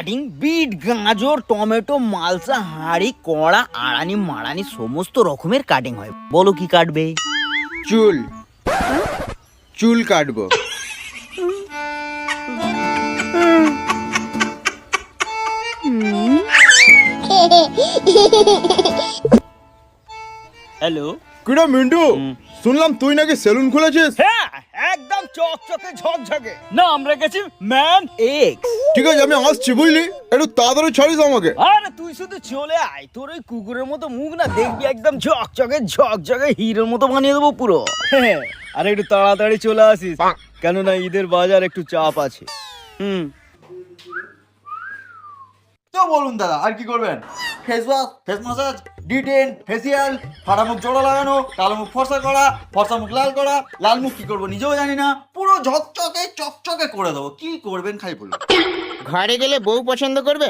Cutting, bit, গাজর, tomato, মালসা, হাঁড়ি, কড়া, আড়ানি মাড়ানি সমস্ত রকমের কাটিং হয়। বলো কি কাটবে? চুল চুল কাটবো। হ্যালো, কিরা মিন্টু, শুনলাম তুই নাকি সেলুন খুলেছিস? হ্যাঁ একদম চকচকে ঝকঝকে। নাম রেখেছি ম্যান এক্স। ঠিক আছে, আমি আসছি বুঝলি, একটু তাড়াতাড়ি ছাড়িস আমাকে। আরে তুই শুধু চলে আয়, তোর ওই কুকুরের মতো মুখ না দেখবি একদম ঝকঝকে ঝকঝকে হিরোর মতো বানিয়ে দেবো পুরো। আরে একটু তাড়াতাড়ি চলে আসিস, কেননা ঈদের বাজার একটু চাপ আছে। তো বলুন দাদা, আর কি করবেন? Face wash, face massage, detain, facial, ফাটা মুখ জোড়া লাগানো, কালো মুখ ফর্সা করা, ফর্সা মুখ লাল করা, লাল মুখ কি করবো নিজেও জানি না, পুরো ঝকঝকে চকচকে করে দেবো। কি করবেন খাই বলুন। ঘরে গেলে বউ পছন্দ করবে?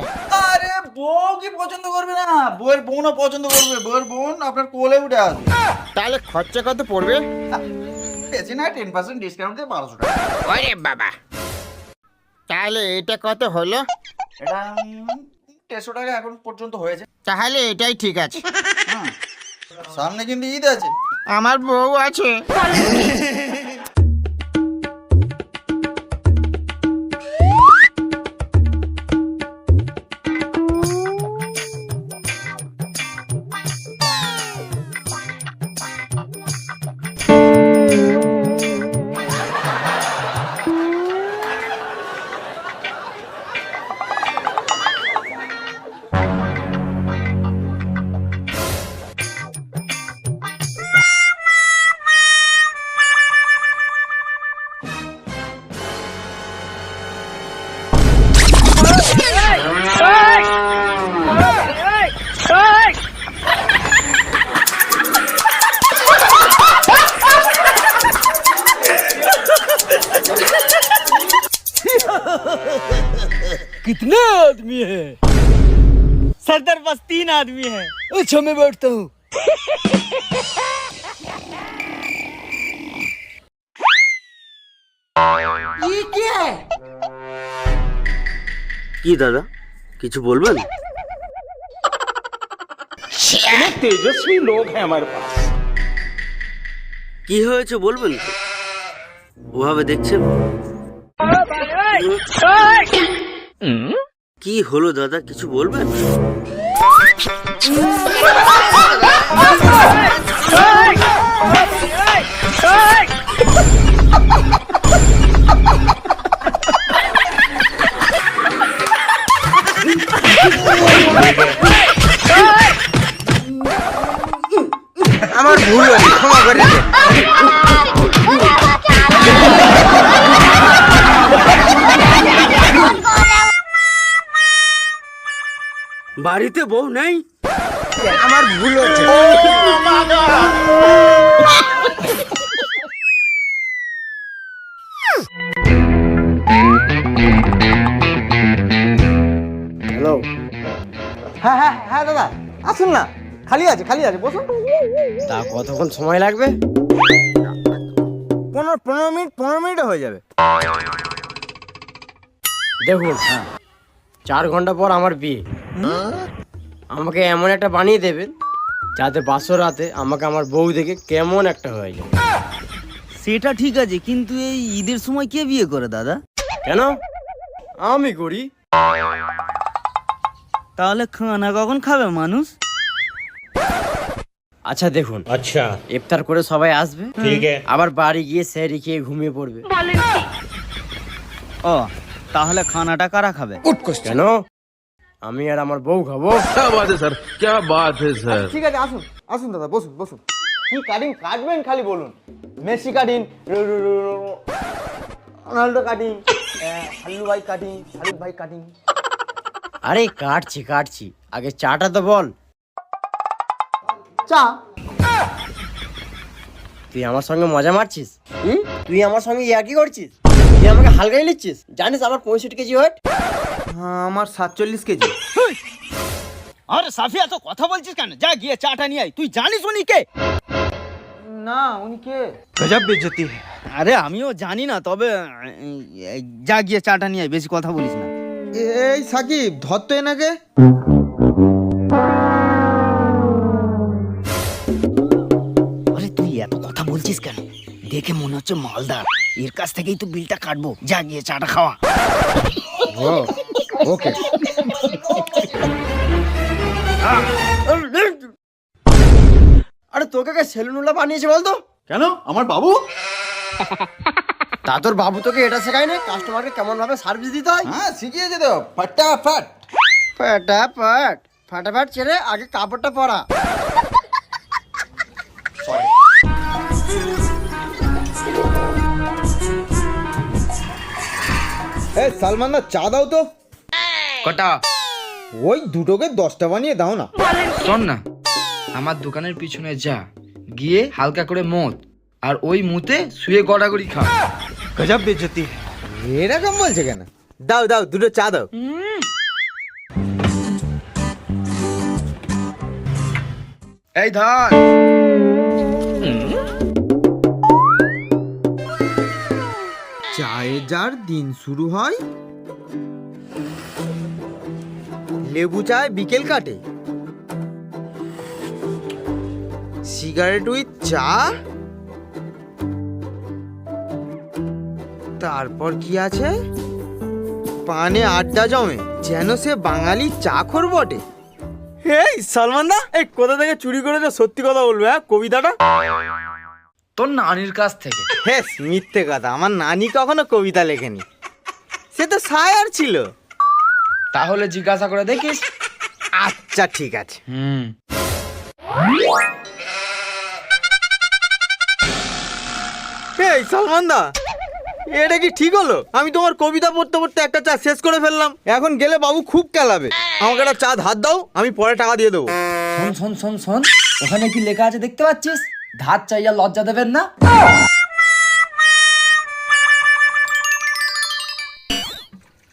আরে বউ কি পছন্দ করবে না? বউয়ের বোনও পছন্দ করবে। বউয়ের বোন আপনার কোলে উঠে আসবে। তাহলে খরচা কত পড়বে? বেশি না, 10% ডিসকাউন্ট দিয়ে 1200 টাকা। আরে বাবা, তাহলে এটা কত হলো? এটা 150 টাকা এখন পর্যন্ত হয়েছে। তাহলে এটাই ঠিক আছে। হুম। সামনে কিন্তু ঈদ আছে। আমার বউ আছে। कितने आदमी है? सरदार बस 3 आदमी है। अच्छा मैं बैठता हूँ। কি দাদা, কিছু বলবেন? तेजस्वी लोग हैं हमारे पास। কি হয়েছে বলবেন তো? ওভাবে দেখছেন, কি হলো দাদা, কিছু বলবেন? আমার ভুল হয়েছে, ক্ষমা করে দে। বাড়িতে বউ নেই? আমার ভুল হয়েছে। হ্যালো। হ্যাঁ হ্যাঁ হ্যাঁ দাদা, আসুন না, খালি আছে বসুন। তা কতক্ষণ সময় লাগবে? 15 মিনিটে হয়ে যাবে। দেখুন, 4 ঘন্টা পর আমার বিয়ে। আমাকে এমন একটা বানিয়ে দেবেন যাতে বাসর রাতে আমাকে আমার বউ দেখে কেমন একটা হয়ে যায়। সেটা ঠিক আছে, কিন্তু এই ঈদের সময় কে বিয়ে করে দাদা? কেন? আমি করি। তাহলে খানা কখন খাবে মানুষ? আচ্ছা দেখুন, अच्छा ইফতার করে সবাই আসবে, ठीक है। আবার বাড়ি গিয়ে সেহরি খেয়ে ঘুমিয়ে পড়বে। ও, তাহলে খানাটা কারা খাবে? কেন? আমি আর আমার বউ খাবো। क्या बात है सर, क्या बात है सर। ঠিক আছে, আসুন দাদা, বসুন। কি কাটিং কাটবেন খালি বলুন। Messi cutting, Ronaldo cutting, Hallu ভাই কাটিং, শাহরুখ ভাই কাটিং। আরে কাটছি, আগে চাটা তো বল। চা। তুই আমার সঙ্গে মজা মারছিস? তুই আমার সঙ্গে ইয়ার্কি করছিস? তুই আমাকে হালকাই নিচ্ছিস? জানিস আমার 65 কেজি ওয়েট। হ্যাঁ, আমার 47 কেজি। আরে সাফিয়া, তো কথা বলছিস কেন? যা গিয়ে চাটা নিয়ে আয়। তুই জানিস উনি কে? না, উনি কে? गजब बेइज्जती है। আরে আমিও জানি না, তবে যা গিয়ে চাটা নিয়ে আয়, বেশি কথা বলিস না। এই সাকিব, ধর তো এনাকে। আরে তুই এত কথা বলছিস কেন? দেখে মনে হচ্ছে মালদার, এর কাছ থেকেই তো বিলটা কাটবো। যা গিয়ে চাটা খাওয়া। ওকে। আরে তোকে কে সেলুনওয়ালা বানিয়েছে বলতো? কেন, আমার বাবু? তা তোর বাবু তোকে এটা শেখায় না কাস্টমারকে কেমন ভাবে সার্ভিস দিতে হয়? হ্যাঁ, শিখিয়েছে তো, ফটাফট। ফাটাফাট ফাটাফাট ছেড়ে আগে কাপড়টা পরা। এই সালমান দা, চা দাও তো। কটা? ওই দুটোকে 10টা বানিয়ে দাও না। শোন না, আমার দোকানের পিছনে যা, গিয়ে হালকা করে মদ আর ওই মুতে শুয়ে গড়াগড়ি খা। गजब बेइज्जती है। এরকম বলছে কেন? দাও দাও, দুটো চা দাও। এই ধর। চায়ে যার দিন শুরু হয়, লেবু চায় বিকেল কাটে, সিগারেট উইথ চা, তারপর কি আছে? পানে আড্ডা জমে, যেন সে বাঙালি চাখর বটে। এই সালমান দা, এই কোথা থেকে চুরি করেছো? সত্যি কথা বলবে, হ্যাঁ? কবিতাটা তোর নানির কাছ থেকে। হ্যাঁ, মিথ্যে কথা, আমার নানি কখনো কবিতা লেখেনি, সে তো শায়ার ছিল। তাহলে জিজ্ঞাসা করে দেখিস। আচ্ছা ঠিক আছে। এই সালমান দা, এটা কি ঠিক হলো? আমি তোমার কবিতা পড়তে পড়তে একটা চা শেষ করে ফেললাম, এখন গেলে বাবু খুব কেলাবে। আমাকে একটা চা ধার দাও, আমি পরে টাকা দিয়ে দেবো। শোন শোন শোন শোন, ওখানে কি লেখা আছে দেখতে পাচ্ছিস? ধার চাইয়া লজ্জা দেবেন না।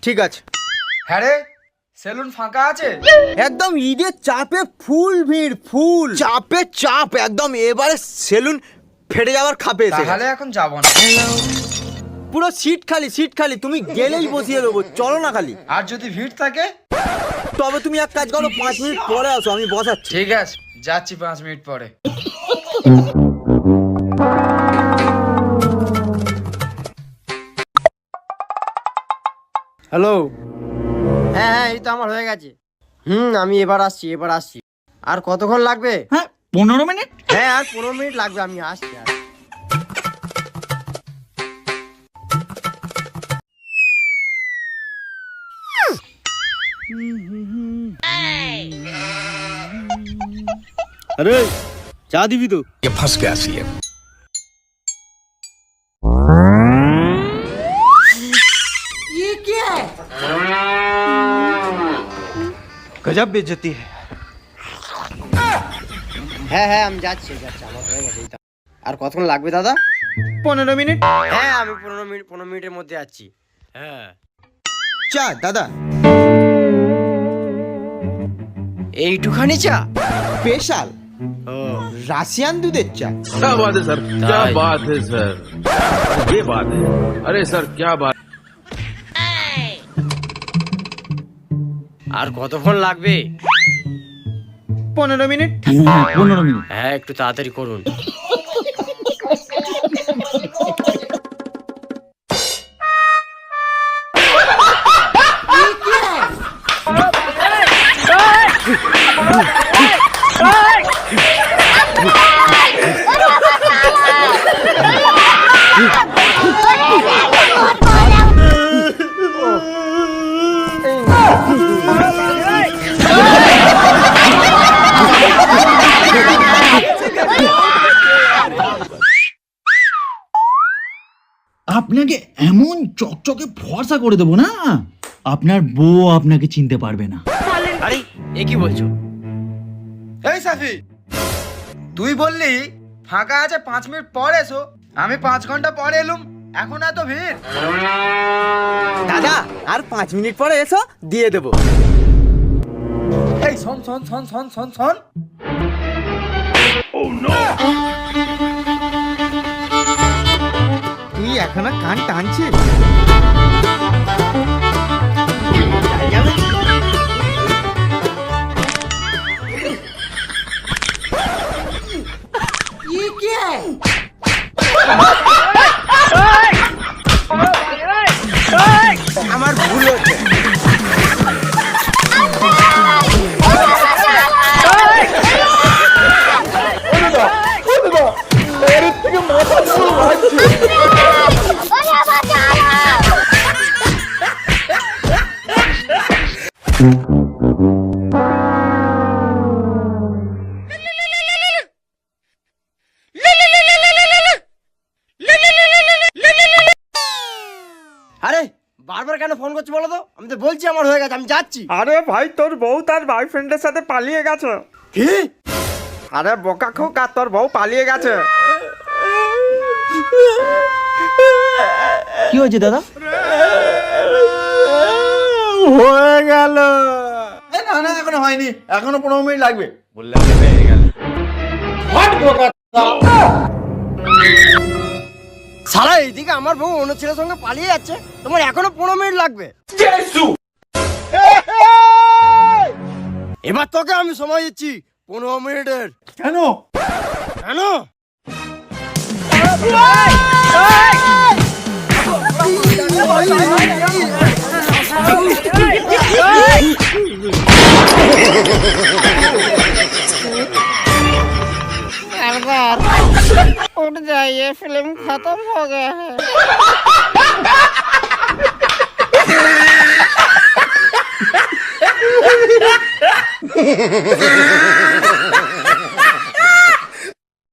ঠিক আছে। হ্যাঁ রে, সেলুন ফাঁকা আছে? একদম ঈদের চাপে ফুল ভিড়, ফুল চাপে চাপ একদম। এবারে সেলুন ফেটে যাওয়ার খাপে এসে তাহলে গেছে। এখন যাব না। পুরো সিট খালি, সিট খালি, তুমি গেলেই বসিয়ে দেবো, চলো না খালি। আর যদি ভিড় থাকে? তবে তুমি এক কাজ করো, 5 মিনিট পরে আসো, আমি বসাচ্ছি। ঠিক আছে, যাচ্ছি 5 মিনিট পরে। হ্যালো। হ্যাঁ হ্যাঁ, এই তো আমার হয়ে গেছে। আমি এবার আসছি। আর কতক্ষণ লাগবে? হ্যাঁ, 15 মিনিট। হ্যাঁ, আর 15 মিনিট লাগবে, আমি আসছি। আরে চা দিবি তো? गजब बेइज्जती है। হ্যাঁ, আমি যাচ্ছি, আমার হয়ে গেছে। এই তো। আর কতক্ষণ লাগবে দাদা? 15 মিনিট। হ্যাঁ, আমি 15 মিনিটের মধ্যে যাচ্ছি। হ্যাঁ। চা দাদা। এইটুখানি চা? স্পেশাল রাশিয়ান দুধের চা। क्या बात है सर, क्या बात है सर, ये बात है। अरे सर क्या बात। আর কতক্ষণ লাগবে? 15 মিনিট। 15 মিনিট। হ্যাঁ, একটু তাড়াতাড়ি করুন। আপনাকে এমন চকচকে ফর্সা করে দেবো না, আপনার বউ আপনাকে চিনতে পারবে না। আরে এ কি বলছো? এই সাফি, তুই বললি ফাঁকা আছে 5 মিনিট পর এসো, আমি 5 ঘন্টা পরে এলুম, এখন এত ভিড়। দাদা, আর 5 মিনিট পরে এসো, দিয়ে দেবো। এই শোন শোন শোন শোন শোন শোন, তুই এখনো কান টানছিস? বলছি আমার হয়ে গেছে, আমি যাচ্ছি। আরে ভাই তোর বউ তার বয়ফ্রেন্ডের সাথে পালিয়ে গেছে। কি? আরে বোকা খোকা, তোর বউ পালিয়ে গেছে। কি হয়েছে দাদা? হয়ে গেল। এই না না, এখনো হয়নি, এখনো 15 মিনিট লাগবে। সারা এইদিকে আমার বউ অন্য ছেলের সঙ্গে পালিয়ে যাচ্ছে, তোমার এখনো 15 মিনিট লাগবে। এবার তোকে আমি সময় দিচ্ছি 15 মিনিটের। কেন? কেন? उठ जाइए, फिल्म खत्म हो गया है।